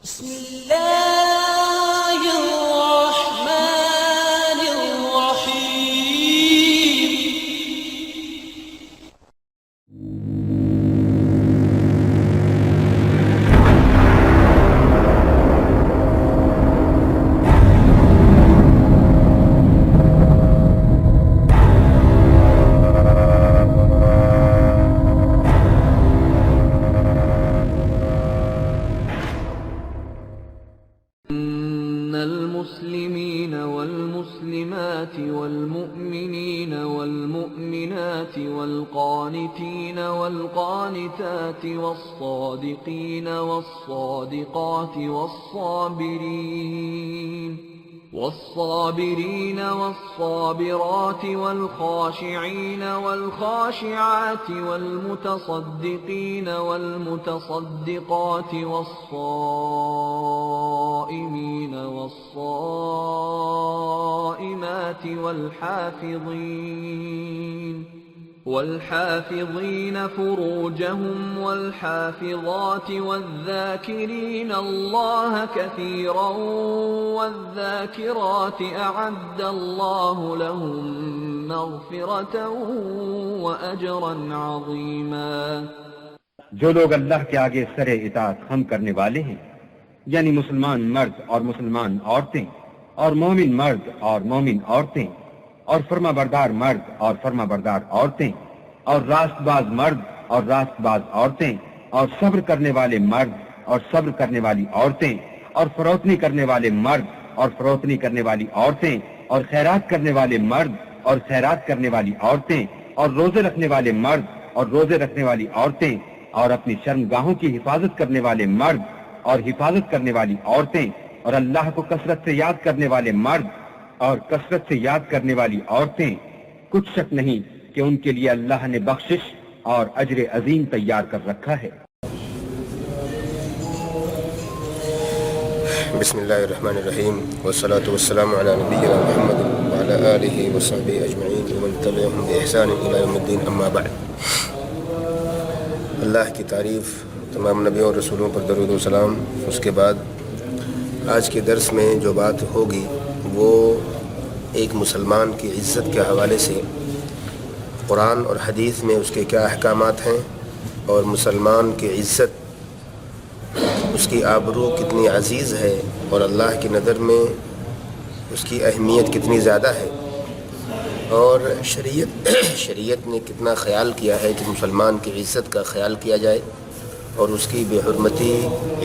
بسم الله الرحمن الرحيم. إن المسلمين والمسلمات والمؤمنين والمؤمنات والقانتين والقانتات والصادقين والصادقات والصابرين والصابرات والخاشعين والخاشعات والمتصدقين والمتصدقات والصائمين والصائمات والحافظين فروجهم والحافظات والذاكرين الله كثيرا والذاكرات أعد الله لهم مغفرة وأجرا عظيما. جو لوگ اللہ کے آگے سر اطاعت خم کرنے والے ہیں، یعنی مسلمان مرد اور مسلمان عورتیں اور مومن مرد اور مومن عورتیں اور فرما بردار مرد اور فرما بردار عورتیں اور راست باز مرد اور راست باز عورتیں اور صبر کرنے والے مرد اور صبر کرنے والی عورتیں اور فروتنی کرنے والے مرد اور فروتنی کرنے والی عورتیں اور خیرات کرنے والے مرد اور خیرات کرنے والی عورتیں اور روزے رکھنے والے مرد اور روزے رکھنے والی عورتیں اور اپنی شرمگاہوں کی حفاظت کرنے والے مرد اور حفاظت کرنے والی عورتیں اور اللہ کو کثرت سے یاد کرنے والے مرد اور کثرت سے یاد کرنے والی عورتیں، کچھ شک نہیں کہ ان کے لیے اللہ نے بخشش اور اجر عظیم تیار کر رکھا ہے. بسم اللہ الرحمن الرحیم والصلاة والسلام علی نبینا محمد وعلی آلہ وصحبہ اجمعین ومن تبعهم بإحسان الی یوم الدین، اما بعد. اللہ کی تعریف، تمام نبیوں اور رسولوں پر درود و سلام. اس کے بعد آج کے درس میں جو بات ہوگی وہ ایک مسلمان کی عزت کے حوالے سے قرآن اور حدیث میں اس کے کیا احکامات ہیں اور مسلمان کی عزت، اس کی آبرو کتنی عزیز ہے اور اللہ کی نظر میں اس کی اہمیت کتنی زیادہ ہے، اور شریعت نے کتنا خیال کیا ہے کہ مسلمان کی عزت کا خیال کیا جائے اور اس کی بے حرمتی،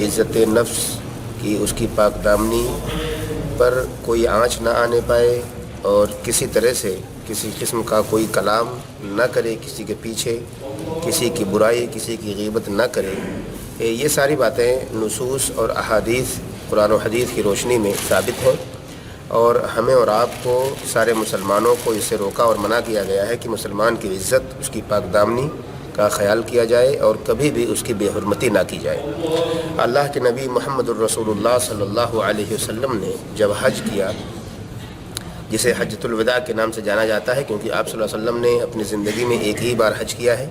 عزت نفس کی، اس کی پاک دامنی پر کوئی آنچ نہ آنے پائے اور کسی طرح سے کسی قسم کا کوئی کلام نہ کرے، کسی کے پیچھے کسی کی برائی، کسی کی غیبت نہ کرے. یہ ساری باتیں نصوص اور احادیث، قرآن و حدیث کی روشنی میں ثابت ہیں، اور ہمیں اور آپ کو، سارے مسلمانوں کو اس سے روکا اور منع کیا گیا ہے کہ مسلمان کی عزت، اس کی پاک دامنی کا خیال کیا جائے اور کبھی بھی اس کی بے حرمتی نہ کی جائے. اللہ کے نبی محمد الرسول اللہ صلی اللہ علیہ وسلم نے جب حج کیا، جسے حجۃ الوداع کے نام سے جانا جاتا ہے کیونکہ آپ صلی اللہ علیہ وسلم نے اپنی زندگی میں ایک ہی بار حج کیا ہے،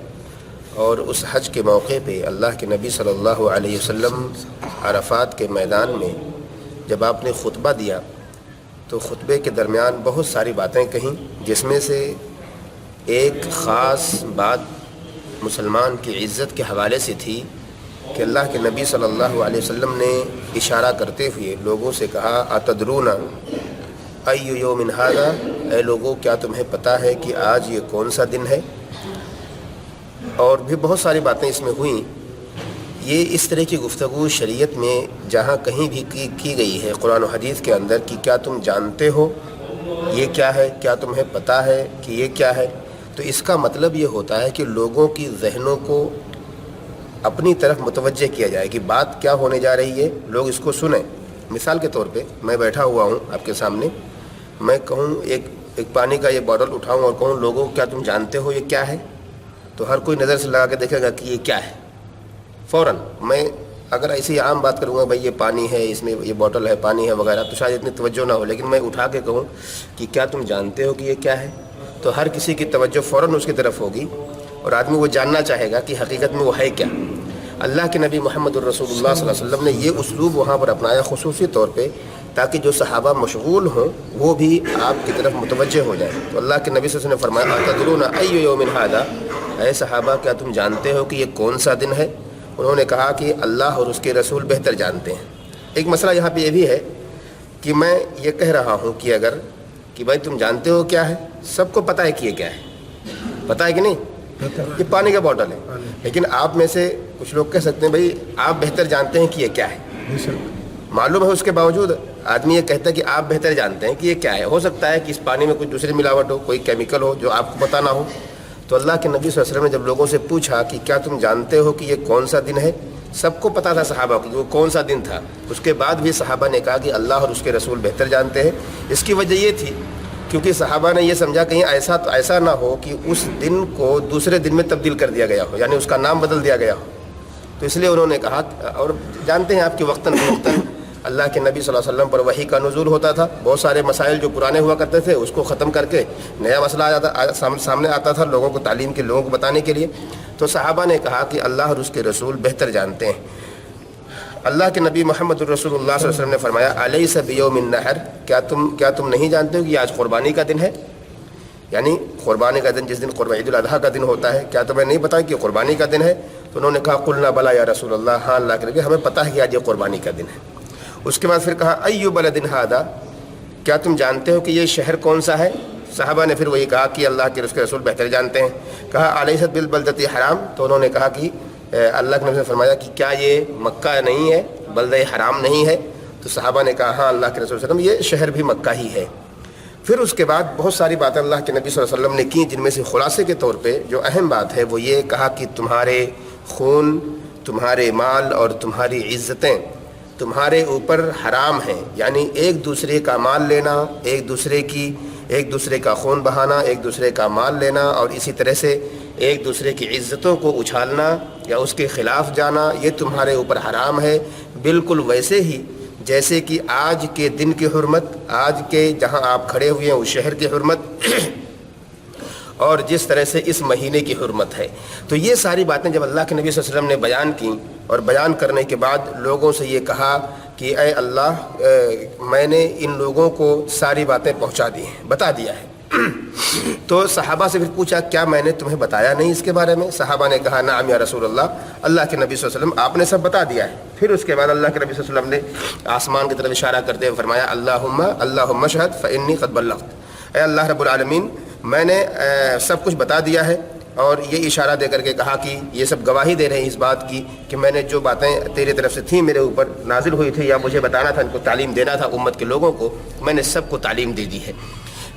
اور اس حج کے موقع پہ اللہ کے نبی صلی اللہ علیہ وسلم عرفات کے میدان میں جب آپ نے خطبہ دیا تو خطبے کے درمیان بہت ساری باتیں کہیں، جس میں سے ایک خاص بات مسلمان کی عزت کے حوالے سے تھی کہ اللہ کے نبی صلی اللہ علیہ وسلم نے اشارہ کرتے ہوئے لوگوں سے کہا، اتدرون ای یوم ھذا، اے لوگوں کیا تمہیں پتہ ہے کہ آج یہ کون سا دن ہے؟ اور بھی بہت ساری باتیں اس میں ہوئیں. یہ اس طرح کی گفتگو شریعت میں جہاں کہیں بھی کی گئی ہے قرآن و حدیث کے اندر کہ کیا تم جانتے ہو یہ کیا ہے، کیا تمہیں پتہ ہے کہ یہ کیا ہے، تو اس کا مطلب یہ ہوتا ہے کہ لوگوں کی ذہنوں کو اپنی طرف متوجہ کیا جائے کہ بات کیا ہونے جا رہی ہے، لوگ اس کو سنیں. مثال کے طور پہ میں بیٹھا ہوا ہوں آپ کے سامنے، میں کہوں ایک پانی کا یہ بوتل اٹھاؤں اور کہوں لوگوں کیا تم جانتے ہو یہ کیا ہے، تو ہر کوئی نظر سے لگا کے دیکھے گا کہ یہ کیا ہے. فوراً میں اگر ایسی عام بات کروں گا بھائی یہ پانی ہے، اس میں یہ بوتل ہے، پانی ہے وغیرہ، تو شاید اتنی توجہ نہ ہو، لیکن میں اٹھا کے کہوں کہ کیا تم جانتے ہو کہ یہ کیا ہے، تو ہر کسی کی توجہ فوراً اس کی طرف ہوگی اور آدمی وہ جاننا چاہے گا کہ حقیقت میں وہ ہے کیا. اللہ کے نبی محمد الرسول اللہ صلی اللہ علیہ وسلم نے یہ اسلوب وہاں پر اپنایا خصوصی طور پہ تاکہ جو صحابہ مشغول ہوں وہ بھی آپ کی طرف متوجہ ہو جائیں. تو اللہ کے نبی صلی اللہ علیہ وسلم نے فرمایا اتدرون ای یوم ھذا، اے صحابہ کیا تم جانتے ہو کہ یہ کون سا دن ہے؟ انہوں نے کہا کہ اللہ اور اس کے رسول بہتر جانتے ہیں. ایک مسئلہ یہاں پہ یہ بھی ہے کہ میں یہ کہہ رہا ہوں کہ اگر کہ بھائی تم جانتے ہو کیا ہے، سب کو پتہ ہے کہ یہ کیا ہے، پتہ ہے کہ نہیں؟ یہ پانی کا بوٹل ہے. لیکن آپ میں سے کچھ لوگ کہہ سکتے ہیں بھائی آپ بہتر جانتے ہیں کہ یہ کیا ہے. معلوم ہے اس کے باوجود آدمی یہ کہتا ہے کہ آپ بہتر جانتے ہیں کہ یہ کیا ہے. ہو سکتا ہے کہ اس پانی میں کچھ دوسری ملاوٹ ہو، کوئی کیمیکل ہو جو آپ کو پتہ نہ ہو. تو اللہ کے نبی صلی اللہ علیہ وسلم نے جب لوگوں سے پوچھا کہ کیا تم جانتے ہو کہ یہ کون سا دن ہے، سب کو پتہ تھا صحابہ کو کہ وہ کون سا دن تھا. اس کے بعد بھی صحابہ نے کہا کہ اللہ اور اس کے رسول بہتر جانتے ہیں. اس کی وجہ یہ تھی کیونکہ صحابہ نے یہ سمجھا کہیں ایسا نہ ہو کہ اس دن کو دوسرے دن میں تبدیل کر دیا گیا ہو، یعنی اس کا نام بدل دیا گیا ہو. تو اس لیے انہوں نے کہا، اور جانتے ہیں آپ کہ وقتاً فوقتاً اللہ کے نبی صلی اللہ علیہ وسلم پر وحی کا نزول ہوتا تھا. بہت سارے مسائل جو پرانے ہوا کرتے تھے اس کو ختم کر کے نیا مسئلہ سامنے آتا تھا لوگوں کو تعلیم کے، لوگوں کو بتانے کے لیے. تو صحابہ نے کہا کہ اللہ اور اس کے رسول بہتر جانتے ہیں. اللہ کے نبی محمد الرسول اللہ صلی اللہ علیہ وسلم نے فرمایا الیس بیوم النحر، کیا تم نہیں جانتے ہو کہ آج قربانی کا دن ہے؟ یعنی قربانی کا دن، جس دن عید الاضحیٰ کا دن ہوتا ہے، کیا تمہیں نہیں پتا کہ قربانی کا دن ہے؟ تو انہوں نے کہا قلنا بلا یا رسول اللہ، ہاں اللہ کے نبی ہمیں پتہ ہے کہ آج یہ قربانی کا دن ہے. اس کے بعد پھر کہا ای بلد ھذا، کیا تم جانتے ہو کہ یہ شہر کون سا ہے؟ صحابہ نے پھر وہی کہا کہ اللہ کے اس کے رسول بہتر جانتے ہیں. کہا الیست بالبلدۃ حرام، تو انہوں نے کہا کہ اللہ کے نبی نے فرمایا کہ کیا یہ مکہ نہیں ہے، بلدہ حرام نہیں ہے؟ تو صحابہ نے کہا ہاں اللہ کے رسول صلی اللہ علیہ وسلم یہ شہر بھی مکہ ہی ہے. پھر اس کے بعد بہت ساری باتیں اللہ کے نبی صلی اللہ علیہ وسلم نے کی، جن میں سے خلاصے کے طور پہ جو اہم بات ہے وہ یہ کہا کہ تمہارے خون، تمہارے مال اور تمہاری عزتیں تمہارے اوپر حرام ہیں. یعنی ایک دوسرے کا مال لینا، ایک دوسرے کا خون بہانا، ایک دوسرے کا مال لینا، اور اسی طرح سے ایک دوسرے کی عزتوں کو اچھالنا یا اس کے خلاف جانا، یہ تمہارے اوپر حرام ہے. بالکل ویسے ہی جیسے کہ آج کے دن کی حرمت، آج کے جہاں آپ کھڑے ہوئے ہیں اس شہر کی حرمت، اور جس طرح سے اس مہینے کی حرمت ہے. تو یہ ساری باتیں جب اللہ کے نبی صلی اللہ علیہ وسلم نے بیان کی، اور بیان کرنے کے بعد لوگوں سے یہ کہا کہ اے اللہ میں نے ان لوگوں کو ساری باتیں پہنچا دی ہیں، بتا دیا ہے. تو صحابہ سے پھر پوچھا کیا میں نے تمہیں بتایا نہیں اس کے بارے میں؟ صحابہ نے کہا نعم یا رسول اللہ، اللہ کے نبی صلی اللہ علیہ وسلم آپ نے سب بتا دیا ہے. پھر اس کے بعد اللہ کے نبی صلی اللہ علیہ وسلم نے آسمان کی طرف اشارہ کرتے ہوئے فرمایا اللہم اشہد فانی قد بلغت، اے اللہ رب العالمین میں نے سب کچھ بتا دیا ہے. اور یہ اشارہ دے کر کے کہا کہ یہ سب گواہی دے رہے ہیں اس بات کی کہ میں نے جو باتیں تیری طرف سے تھیں، میرے اوپر نازل ہوئی تھی یا مجھے بتانا تھا، ان کو تعلیم دینا تھا امت کے لوگوں کو، میں نے سب کو تعلیم دے دی ہے.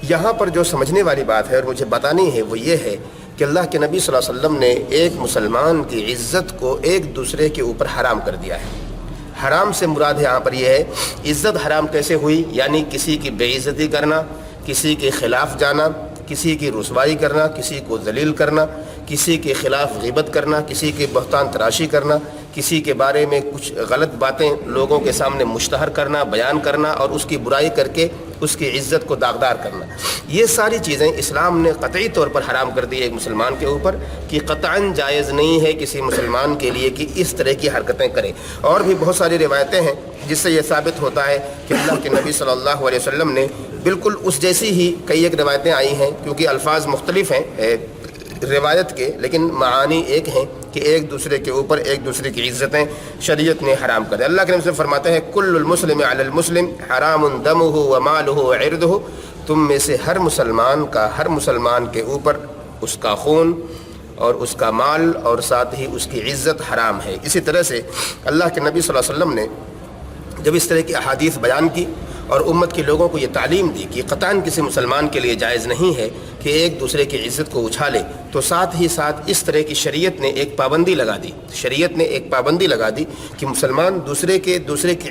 یہاں پر جو سمجھنے والی بات ہے اور مجھے بتانی ہے وہ یہ ہے کہ اللہ کے نبی صلی اللہ علیہ وسلم نے ایک مسلمان کی عزت کو ایک دوسرے کے اوپر حرام کر دیا ہے. حرام سے مراد ہے یہاں پر یہ ہے عزت حرام کیسے ہوئی، یعنی کسی کی بے عزتی کرنا، کسی کے خلاف جانا، کسی کی رسوائی کرنا، کسی کو ذلیل کرنا، کسی کے خلاف غیبت کرنا، کسی کے بہتان تراشی کرنا، کسی کے بارے میں کچھ غلط باتیں لوگوں کے سامنے مشتہر کرنا، بیان کرنا، اور اس کی برائی کر کے اس کی عزت کو داغدار کرنا. یہ ساری چیزیں اسلام نے قطعی طور پر حرام کر دی ایک مسلمان کے اوپر کہ قطعاً جائز نہیں ہے کسی مسلمان کے لیے کہ اس طرح کی حرکتیں کرے. اور بھی بہت ساری روایتیں ہیں جس سے یہ ثابت ہوتا ہے کہ اللہ کے نبی صلی اللہ علیہ وسلم نے بالکل اس جیسی ہی کئی ایک روایتیں آئی ہیں، کیونکہ الفاظ مختلف ہیں روایت کے لیکن معانی ایک ہیں کہ ایک دوسرے کے اوپر ایک دوسرے کی عزتیں شریعت نے حرام کر دی. اللہ کے نبی سے فرماتے ہیں کل المسلم علی المسلم حرام دمہ ومالہ وعرضہ، تم میں سے ہر مسلمان کے اوپر اس کا خون اور اس کا مال اور ساتھ ہی اس کی عزت حرام ہے. اسی طرح سے اللہ کے نبی صلی اللہ علیہ وسلم نے جب اس طرح کی احادیث بیان کی اور امت کے لوگوں کو یہ تعلیم دی کہ قطعاً کسی مسلمان کے لیے جائز نہیں ہے کہ ایک دوسرے کی عزت کو اچھالے، تو ساتھ ہی ساتھ اس طرح کی شریعت نے ایک پابندی لگا دی کہ مسلمان دوسرے کی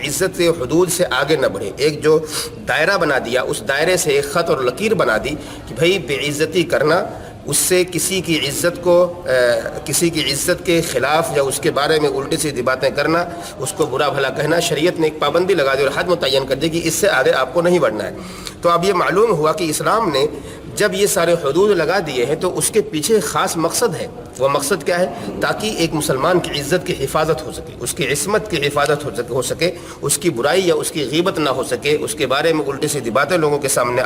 عزت سے حدود سے آگے نہ بڑھے. ایک جو دائرہ بنا دیا، اس دائرے سے ایک خط اور لکیر بنا دی کہ بھئی بے عزتی کرنا، اس سے کسی کی عزت کے خلاف یا اس کے بارے میں الٹی سیدھی باتیں کرنا، اس کو برا بھلا کہنا، شریعت نے ایک پابندی لگا دی اور حد متعین کر دی کہ اس سے آگے آپ کو نہیں بڑھنا ہے. تو اب یہ معلوم ہوا کہ اسلام نے جب یہ سارے حدود لگا دیے ہیں تو اس کے پیچھے خاص مقصد ہے. وہ مقصد کیا ہے؟ تاکہ ایک مسلمان کی عزت کی حفاظت ہو سکے، اس کی عصمت کی حفاظت ہو سکے، اس کی برائی یا اس کی غیبت نہ ہو سکے، اس کے بارے میں الٹی سیدھی باتیں لوگوں کے سامنے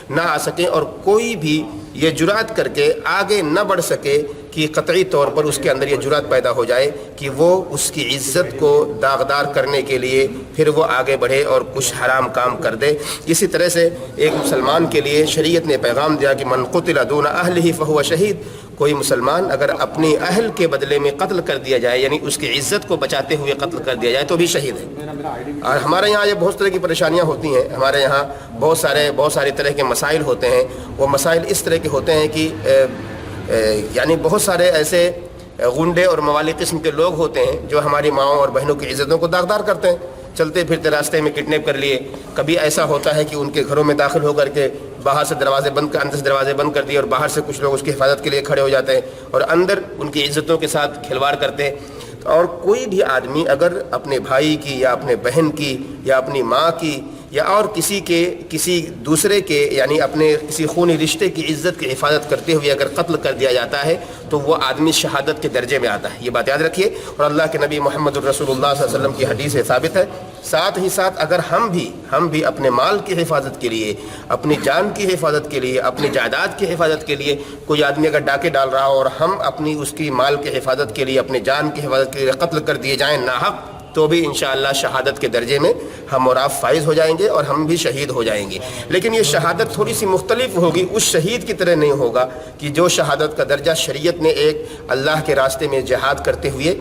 نہ آ سکیں، اور کوئی بھی یہ جرات کر کے آگے نہ بڑھ سکے کہ قطعی طور پر اس کے اندر یہ جرات پیدا ہو جائے کہ وہ اس کی عزت کو داغدار کرنے کے لیے پھر وہ آگے بڑھے اور کچھ حرام کام کر دے. اسی طرح سے ایک مسلمان کے لیے شریعت نے پیغام دیا کہ من قتل دون اہلہ فہو شہید. کوئی مسلمان اگر اپنی اہل کے بدلے میں قتل کر دیا جائے، یعنی اس کی عزت کو بچاتے ہوئے قتل کر دیا جائے، تو بھی شہید ہے. اور ہمارے یہاں یہ بہت طرح کی پریشانیاں ہوتی ہیں. ہمارے یہاں بہت سارے طرح کے مسائل ہوتے ہیں. وہ مسائل اس طرح کے ہوتے ہیں کہ یعنی بہت سارے ایسے غنڈے اور موالی قسم کے لوگ ہوتے ہیں جو ہماری ماؤں اور بہنوں کی عزتوں کو داغدار کرتے ہیں. چلتے پھرتے راستے میں کڈنیپ کر لیے. کبھی ایسا ہوتا ہے کہ ان کے گھروں میں داخل ہو کر کے باہر سے دروازے بند کر دیے اور باہر سے کچھ لوگ اس کی حفاظت کے لیے کھڑے ہو جاتے ہیں اور اندر ان کی عزتوں کے ساتھ کھلواڑ کرتے ہیں. اور کوئی بھی آدمی اگر اپنے بھائی کی یا اپنے بہن کی یا اپنی ماں کی یا اور کسی دوسرے کے یعنی اپنے کسی خونی رشتے کی عزت کی حفاظت کرتے ہوئے اگر قتل کر دیا جاتا ہے تو وہ آدمی شہادت کے درجے میں آتا ہے. یہ بات یاد رکھیے. اور اللہ کے نبی محمد الرسول اللہ صلی اللہ علیہ وسلم کی حدیث سے ثابت ہے. ساتھ ہی ساتھ اگر ہم بھی اپنے مال کی حفاظت کے لیے، اپنی جان کی حفاظت کے لیے، اپنی جائیداد کی حفاظت کے لیے کوئی آدمی اگر ڈاکے ڈال رہا ہو اور ہم اپنی اس کی مال کی حفاظت کے لیے، اپنی جان کی حفاظت کے لیے قتل کر دیے جائیں ناحق، تو بھی انشاءاللہ شہادت کے درجے میں ہم اور آپ فائز ہو جائیں گے اور ہم بھی شہید ہو جائیں گے. لیکن یہ شہادت تھوڑی سی مختلف ہوگی. اس شہید کی طرح نہیں ہوگا کہ جو شہادت کا درجہ شریعت نے ایک اللہ کے راستے میں جہاد کرتے ہوئے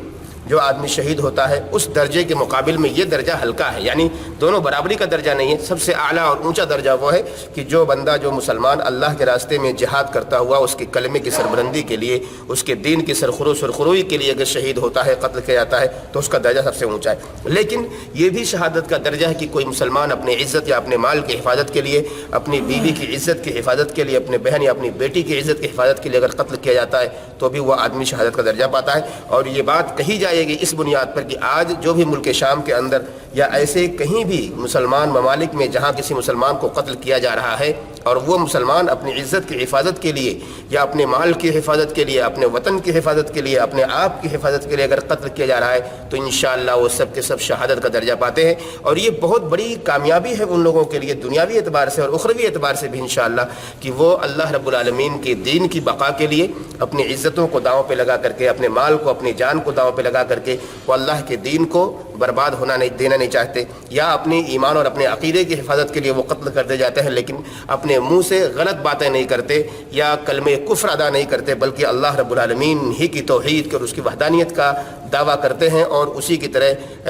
جو آدمی شہید ہوتا ہے اس درجے کے مقابل میں یہ درجہ ہلکا ہے. یعنی دونوں برابری کا درجہ نہیں ہے. سب سے اعلیٰ اور اونچا درجہ وہ ہے کہ جو مسلمان اللہ کے راستے میں جہاد کرتا ہوا اس کے کلمے کی سربلندی کے لیے، اس کے دین کی سرخروئی کے لیے اگر شہید ہوتا ہے، قتل کیا جاتا ہے، تو اس کا درجہ سب سے اونچا ہے. لیکن یہ بھی شہادت کا درجہ ہے کہ کوئی مسلمان اپنی عزت یا اپنے مال کی حفاظت کے لیے، اپنی بیوی کی عزت کی حفاظت کے لیے، اپنے بہن یا اپنی بیٹی کی عزت کی حفاظت کے لیے اگر قتل کیا جاتا ہے تو بھی وہ آدمی شہادت کا درجہ پاتا ہے. اور یہ بات کہی جائے گی اس بنیاد پر کہ آج جو بھی ملک شام کے اندر یا ایسے کہیں بھی مسلمان ممالک میں جہاں کسی مسلمان کو قتل کیا جا رہا ہے اور وہ مسلمان اپنی عزت کی حفاظت کے لیے یا اپنے مال کی حفاظت کے لیے، اپنے وطن کی حفاظت کے لیے، اپنے آپ کی حفاظت کے لیے اگر قتل کیا جا رہا ہے تو انشاءاللہ وہ سب کے سب شہادت کا درجہ پاتے ہیں. اور یہ بہت بڑی کامیابی ہے ان لوگوں کے لیے دنیاوی اعتبار سے اور اخروی اعتبار سے بھی انشاءاللہ کہ وہ اللہ رب العالمین کے دین کی بقا کے لیے اپنی عزتوں کو داؤں پہ لگا کر کے، اپنے مال کو، اپنی جان کو داؤں پہ لگا کر کے وہ اللہ کے دین کو برباد دینا نہیں چاہتے، یا اپنی ایمان اور اپنے عقیدے کی حفاظت کے لیے وہ قتل کر دے جاتے ہیں لیکن اپنے منہ سے غلط باتیں نہیں کرتے یا کلمہ کفر ادا نہیں کرتے، بلکہ اللہ رب العالمین ہی کی توحید اور اس کی وحدانیت کا دعویٰ کرتے ہیں اور اسی کی طرح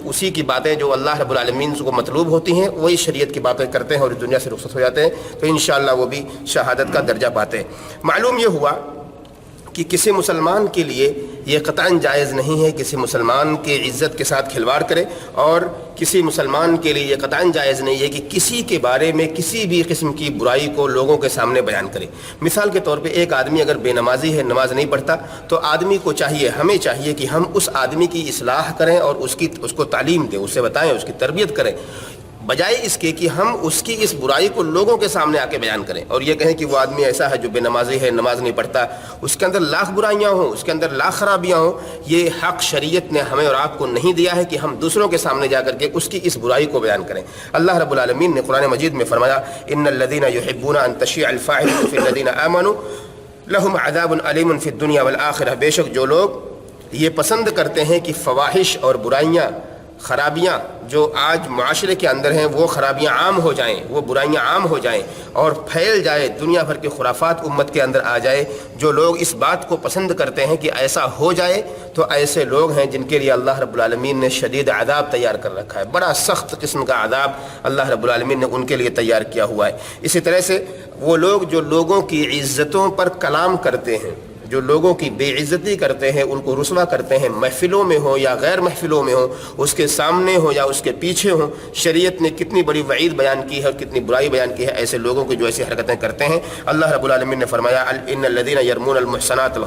اسی کی باتیں جو اللہ رب العالمین کو مطلوب ہوتی ہیں وہی شریعت کی باتیں کرتے ہیں اور اس دنیا سے رخصت ہو جاتے ہیں. تو انشاءاللہ وہ بھی شہادت کا درجہ پاتے ہیں. معلوم یہ ہوا کہ کسی مسلمان کے لیے یہ قطعاً جائز نہیں ہے کسی مسلمان کے عزت کے ساتھ کھلواڑ کرے، اور کسی مسلمان کے لیے یہ قطعاً جائز نہیں ہے کہ کسی کے بارے میں کسی بھی قسم کی برائی کو لوگوں کے سامنے بیان کرے. مثال کے طور پہ ایک آدمی اگر بے نمازی ہے، نماز نہیں پڑھتا، تو آدمی کو چاہیے، ہمیں چاہیے کہ ہم اس آدمی کی اصلاح کریں اور اس کو تعلیم دیں، اسے بتائیں، اس کی تربیت کریں، بجائے اس کے کہ ہم اس کی اس برائی کو لوگوں کے سامنے آ کے بیان کریں اور یہ کہیں کہ وہ آدمی ایسا ہے جو بے نمازی ہے، نماز نہیں پڑھتا، اس کے اندر لاکھ برائیاں ہوں، اس کے اندر لاکھ خرابیاں ہوں. یہ حق شریعت نے ہمیں اور آپ کو نہیں دیا ہے کہ ہم دوسروں کے سامنے جا کر کے اس کی اس برائی کو بیان کریں. اللہ رب العالمین نے قرآن مجید میں فرمایا ان الذین یحبون ان تشیع الفاحشۃ فی الذین آمنوا لہم عذاب علیم فی الدنیا والآخرہ. بے شک جو لوگ یہ پسند کرتے ہیں کہ فواحش اور برائیاں، خرابیاں جو آج معاشرے کے اندر ہیں وہ خرابیاں عام ہو جائیں، وہ برائیاں عام ہو جائیں اور پھیل جائے، دنیا بھر کے خرافات امت کے اندر آ جائے، جو لوگ اس بات کو پسند کرتے ہیں کہ ایسا ہو جائے، تو ایسے لوگ ہیں جن کے لیے اللہ رب العالمین نے شدید عذاب تیار کر رکھا ہے. بڑا سخت قسم کا عذاب اللہ رب العالمین نے ان کے لیے تیار کیا ہوا ہے. اسی طرح سے وہ لوگ جو لوگوں کی عزتوں پر کلام کرتے ہیں، جو لوگوں کی بے عزتی کرتے ہیں، ان کو رسوا کرتے ہیں، محفلوں میں ہوں یا غیر محفلوں میں ہوں، اس کے سامنے ہوں یا اس کے پیچھے ہوں، شریعت نے کتنی بڑی وعید بیان کی ہے اور کتنی برائی بیان کی ہے ایسے لوگوں کی جو ایسی حرکتیں کرتے ہیں. اللہ رب العالمین نے فرمایا ان الذین یرمون المحصنات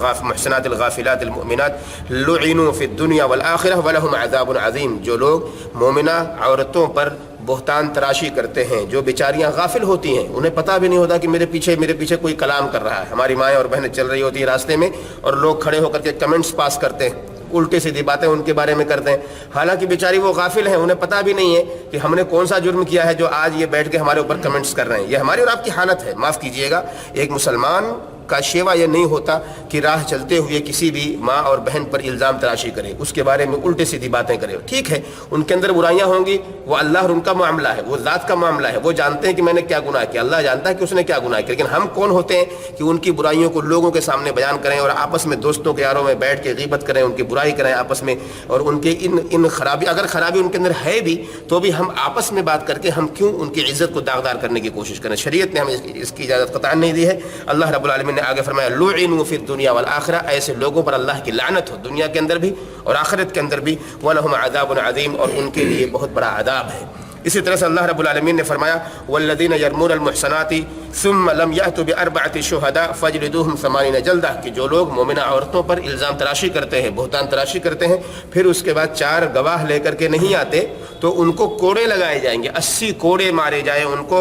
الغافلات المؤمنات لعنوا فی الدنیا والآخرہ ولہم عذاب عظیم. جو لوگ مومنہ عورتوں پر بہتان تراشی کرتے ہیں، جو بیچاریاں غافل ہوتی ہیں، انہیں پتہ بھی نہیں ہوتا کہ میرے پیچھے کوئی کلام کر رہا ہے. ہماری مائیں اور بہنیں چل رہی ہوتی ہیں راستے میں اور لوگ کھڑے ہو کر کے کمنٹس پاس کرتے ہیں، الٹی سیدھی باتیں ان کے بارے میں کرتے ہیں، حالانکہ بیچاری وہ غافل ہیں، انہیں پتہ بھی نہیں ہے کہ ہم نے کون سا جرم کیا ہے جو آج یہ بیٹھ کے ہمارے اوپر کمنٹس کر رہے ہیں. یہ ہماری اور آپ کی حالت ہے. معاف کیجئے گا، ایک مسلمان کا شیوا یہ نہیں ہوتا کہ راہ چلتے ہوئے کسی بھی ماں اور بہن پر الزام تراشی کرے، اس کے بارے میں الٹی سیدھی باتیں کرے. ٹھیک ہے، ان کے اندر برائیاں ہوں گی، وہ اللہ اور ان کا معاملہ ہے، وہ ذات کا معاملہ ہے، وہ جانتے ہیں کہ میں نے کیا گناہ کیا، اللہ جانتا ہے کہ اس نے کیا گناہ کیا. لیکن ہم کون ہوتے ہیں کہ ان کی برائیوں کو لوگوں کے سامنے بیان کریں اور آپس میں دوستوں کے یاروں میں بیٹھ کے غیبت کریں، ان کی برائی کریں آپس میں، اور ان کے ان خرابی، اگر خرابی ان کے اندر ہے بھی تو بھی ہم آپس میں بات کر کے ہم کیوں ان کی عزت کو داغدار کرنے کی کوشش کریں. شریعت نے ہمیں اس کی اجازت قطعاً نہیں دی ہے. اللہ رب العالمین نے آگے فرمایا لعنوا فی الدنیا والآخرہ، ایسے لوگوں پر اللہ کی لعنت ہو دنیا کے اندر بھی اور آخرت کے اندر بھی، وَلَهُمْ عَذَابٌ عَظِيمٌ، اور ان کے لیے بہت بڑا عذاب ہے. اسی طرح سے اللہ رب العالمین نے فرمایا والذین یرمون المحصنات ثم لم یأتوا بأربعة شہداء فاجلدوہم 80 جلدہ، کہ جو لوگ مومنہ عورتوں پر الزام تراشی کرتے ہیں، بہتان تراشی کرتے ہیں، پھر اس کے بعد 4 گواہ لے کر کے نہیں آتے تو ان کو کوڑے لگائے جائیں گے، 80 کوڑے مارے جائیں ان کو.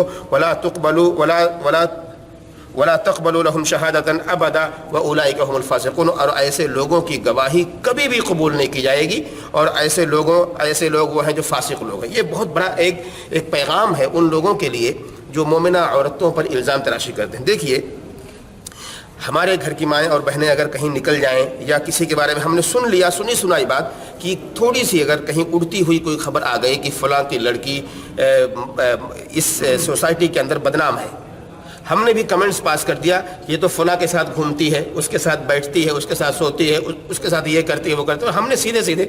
ولا تقبلوا لهم شہادۃ ابدا واولئک هم الفاسقون، اور ایسے لوگوں کی گواہی کبھی بھی قبول نہیں کی جائے گی، اور ایسے لوگ وہ ہیں جو فاسق لوگ ہیں. یہ بہت بڑا ایک پیغام ہے ان لوگوں کے لیے جو مومنہ عورتوں پر الزام تراشی کرتے ہیں. دیکھیے، ہمارے گھر کی مائیں اور بہنیں اگر کہیں نکل جائیں یا کسی کے بارے میں ہم نے سنی سنائی بات کہ تھوڑی سی اگر کہیں اڑتی ہوئی کوئی خبر آ گئی کہ فلاں کی لڑکی اس سوسائٹی کے اندر بدنام ہے، ہم نے بھی کمنٹس پاس کر دیا یہ تو فلاں کے ساتھ گھومتی ہے، اس کے ساتھ بیٹھتی ہے، اس کے ساتھ سوتی ہے، اس کے ساتھ یہ کرتی ہے وہ کرتی ہے، ہم نے سیدھے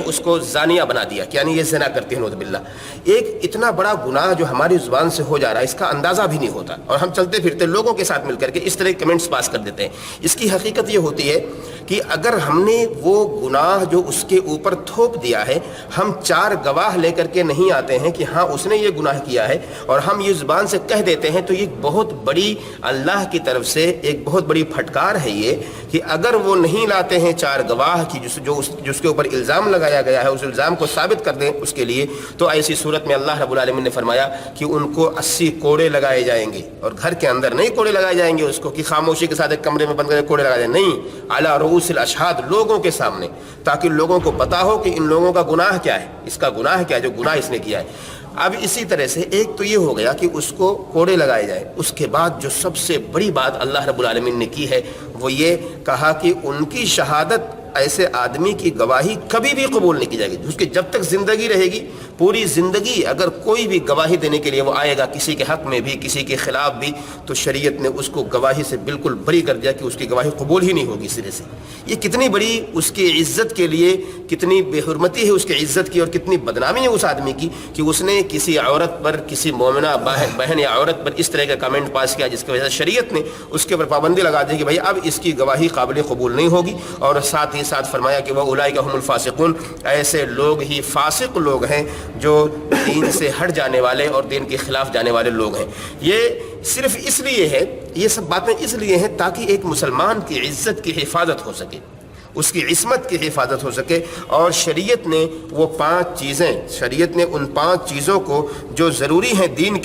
اس کو زانیہ بنا دیا کہ یعنی یہ زنا کرتی ہے نعوذ باللہ. ایک اتنا بڑا گناہ جو ہماری زبان سے ہو جا رہا ہے اس کا اندازہ بھی نہیں ہوتا، اور ہم چلتے پھرتے لوگوں کے ساتھ مل کر کے اس طرح کمنٹس پاس کر دیتے ہیں. اس کی حقیقت یہ ہوتی ہے کہ اگر ہم نے وہ گناہ جو اس کے اوپر تھوپ دیا ہے، ہم 4 گواہ لے کر کے نہیں آتے ہیں کہ ہاں اس نے یہ گناہ کیا ہے، اور ہم یہ زبان سے کہہ دیتے ہیں، تو یہ بہت بڑی اللہ کی طرف سے ایک بہت بڑی پھٹکار ہے یہ کہ اگر وہ نہیں لاتے ہیں 4 گواہ کی جس کے اوپر الزام لگایا گیا ہے، اس الزام کو ثابت کر دیں اس کے لیے، تو ایسی صورت میں اللہ رب العالمین نے فرمایا کہ ان کو 80 کوڑے لگائے جائیں گے. اور گھر کے اندر نہیں کوڑے لگائے جائیں گے اس کو کہ خاموشی کے ساتھ ایک کمرے میں بند کر کے کوڑے لگائے جائیں، نہیں، علی رؤوس الاشہاد، لوگوں کے سامنے، تاکہ لوگوں کو پتا ہو کہ ان لوگوں کا گناہ کیا ہے، اس کا گناہ کیا ہے جو گناہ اس نے کیا ہے. اب اسی طرح سے ایک تو یہ ہو گیا کہ اس کو کوڑے لگائے جائیں. اس کے بعد جو سب سے بڑی بات اللہ رب العالمین نے کی ہے وہ یہ کہا کہ ان کی شہادت، ایسے آدمی کی گواہی کبھی بھی قبول نہیں کی جائے گی. اس کی جب تک زندگی رہے گی، پوری زندگی اگر کوئی بھی گواہی دینے کے لیے وہ آئے گا، کسی کے حق میں بھی کسی کے خلاف بھی، تو شریعت نے اس کو گواہی سے بالکل بری کر دیا کہ اس کی گواہی قبول ہی نہیں ہوگی سرے سے. یہ کتنی بڑی اس کی عزت کے لیے کتنی بے حرمتی ہے اس کی عزت کی، اور کتنی بدنامی ہے اس آدمی کی کہ اس نے کسی عورت پر، کسی مومنہ بہن یا عورت پر اس طرح کا کمنٹ پاس کیا جس کی وجہ سے شریعت نے اس کے اوپر پابندی لگا دی کہ بھائی اب اس کی گواہی قابل قبول نہیں ہوگی. اور ساتھ ہی ساتھ فرمایا کہ وہ اولئک هم الفاسقون، ایسے لوگ ہی فاسق لوگ ہیں جو دین سے ہٹ جانے والے اور دین کے خلاف جانے والے لوگ ہیں. یہ صرف اس لیے ہے، یہ سب باتیں اس لیے ہیں تاکہ ایک مسلمان کی عزت کی حفاظت ہو سکے، اس کی عصمت کی حفاظت ہو سکے. اور شریعت نے وہ 5 چیزیں، شریعت نے ان 5 چیزوں کو جو ضروری ہیں، دین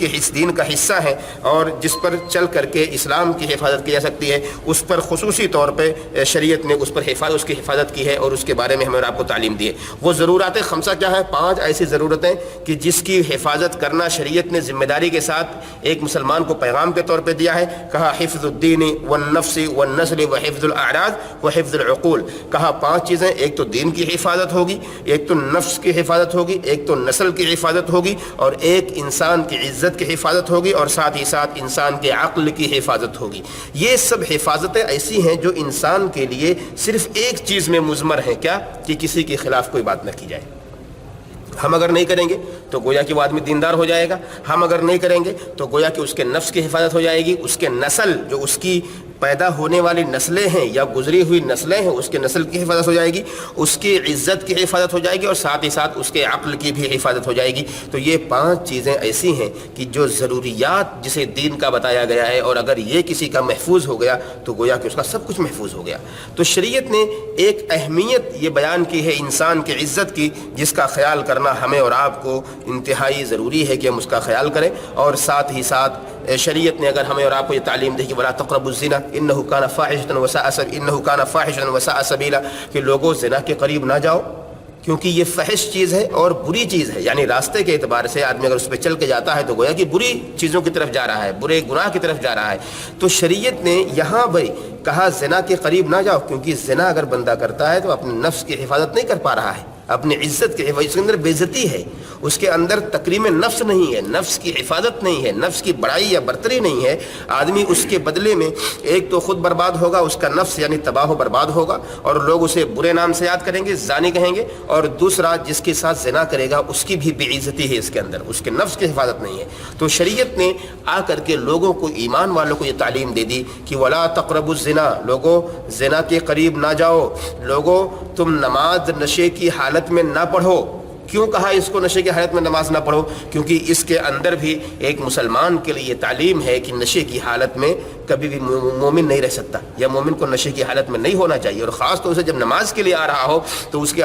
کا حصہ ہیں اور جس پر چل کر کے اسلام کی حفاظت کی جا سکتی ہے، اس پر خصوصی طور پہ شریعت نے اس کی حفاظت کی ہے اور اس کے بارے میں ہمیں اور آپ کو تعلیم دی ہے. وہ ضرورات خمسہ کیا ہے؟ 5 ایسی ضرورتیں کہ جس کی حفاظت کرنا شریعت نے ذمہ داری کے ساتھ ایک مسلمان کو پیغام کے طور پہ دیا ہے. کہا حفظ الدین والنفس والنسل وحفظ الاعراض وحفظ العقول. کہا 5 چیزیں، ایک تو دین کی حفاظت ہوگی، ایک تو نفس کی حفاظت ہوگی، ایک تو نسل کی حفاظت ہوگی، اور ایک انسان کی عزت کی حفاظت ہوگی، اور ساتھ ہی ساتھ انسان کے عقل کی حفاظت ہوگی. یہ سب حفاظتیں ایسی ہیں جو انسان کے لیے صرف ایک چیز میں مضمر ہیں، کیا؟ کہ کسی کے خلاف کوئی بات نہ کی جائے. ہم اگر نہیں کریں گے تو گویا کہ وہ آدمی دیندار ہو جائے گا، ہم اگر نہیں کریں گے تو گویا کہ اس کے نفس کی حفاظت ہو جائے گی، اس کے نسل جو اس کی پیدا ہونے والی نسلیں ہیں یا گزری ہوئی نسلیں ہیں اس کے نسل کی حفاظت ہو جائے گی، اس کی عزت کی حفاظت ہو جائے گی، اور ساتھ ہی ساتھ اس کے عقل کی بھی حفاظت ہو جائے گی۔ تو یہ 5 چیزیں ایسی ہیں کہ جو ضروریات جسے دین کا بتایا گیا ہے، اور اگر یہ کسی کا محفوظ ہو گیا تو گویا کہ اس کا سب کچھ محفوظ ہو گیا۔ تو شریعت نے ایک اہمیت یہ بیان کی ہے انسان کی عزت کی، جس کا خیال کرنا ہمیں اور آپ کو انتہائی ضروری ہے کہ ہم اس کا خیال کریں۔ اور ساتھ ہی ساتھ شریعت نے اگر ہمیں اور آپ کو یہ تعلیم دی کہ ولا تقربوا الزنا انه كان فاحشة وساء سبيلا، کہ لوگوں زنا کے قریب نہ جاؤ، کیونکہ یہ فحش چیز ہے اور بری چیز ہے۔ یعنی راستے کے اعتبار سے آدمی اگر اس پہ چل کے جاتا ہے تو گویا کہ بری چیزوں کی طرف جا رہا ہے، برے گناہ کی طرف جا رہا ہے۔ تو شریعت نے یہاں بھائی کہا زنا کے قریب نہ جاؤ، کیونکہ زنا اگر بندہ کرتا ہے تو اپنے نفس کی حفاظت نہیں کر پا رہا ہے، اپنی عزت کی حفاظت، اس کے اندر بے عزتی ہے، اس کے اندر تکریم نفس نہیں ہے، نفس کی حفاظت نہیں ہے، نفس کی بڑائی یا برتری نہیں ہے۔ آدمی اس کے بدلے میں ایک تو خود برباد ہوگا، اس کا نفس یعنی تباہ و برباد ہوگا، اور لوگ اسے برے نام سے یاد کریں گے، زانی کہیں گے، اور دوسرا جس کے ساتھ زنا کرے گا اس کی بھی بے عزتی ہے، اس کے اندر اس کے نفس کی حفاظت نہیں ہے۔ تو شریعت نے آ کر کے لوگوں کو، ایمان والوں کو یہ تعلیم دے دی کہ ولا تقربوا الزنا، لوگوں زنا کے قریب نہ جاؤ، لوگوں تم نماز نشے کی حالت میں نہ پڑھو۔ کیوں کہا اس کو نشے کی حالت میں نماز نہ پڑھو؟ کیونکہ اس کے اندر بھی ایک مسلمان کے لیے تعلیم ہے کہ نشے کی حالت میں کبھی بھی مومن نہیں رہ سکتا، یا مومن کو نشے کی حالت میں نہیں ہونا چاہیے، اور خاص طور سے جب نماز کے لیے آ رہا ہو تو اس کے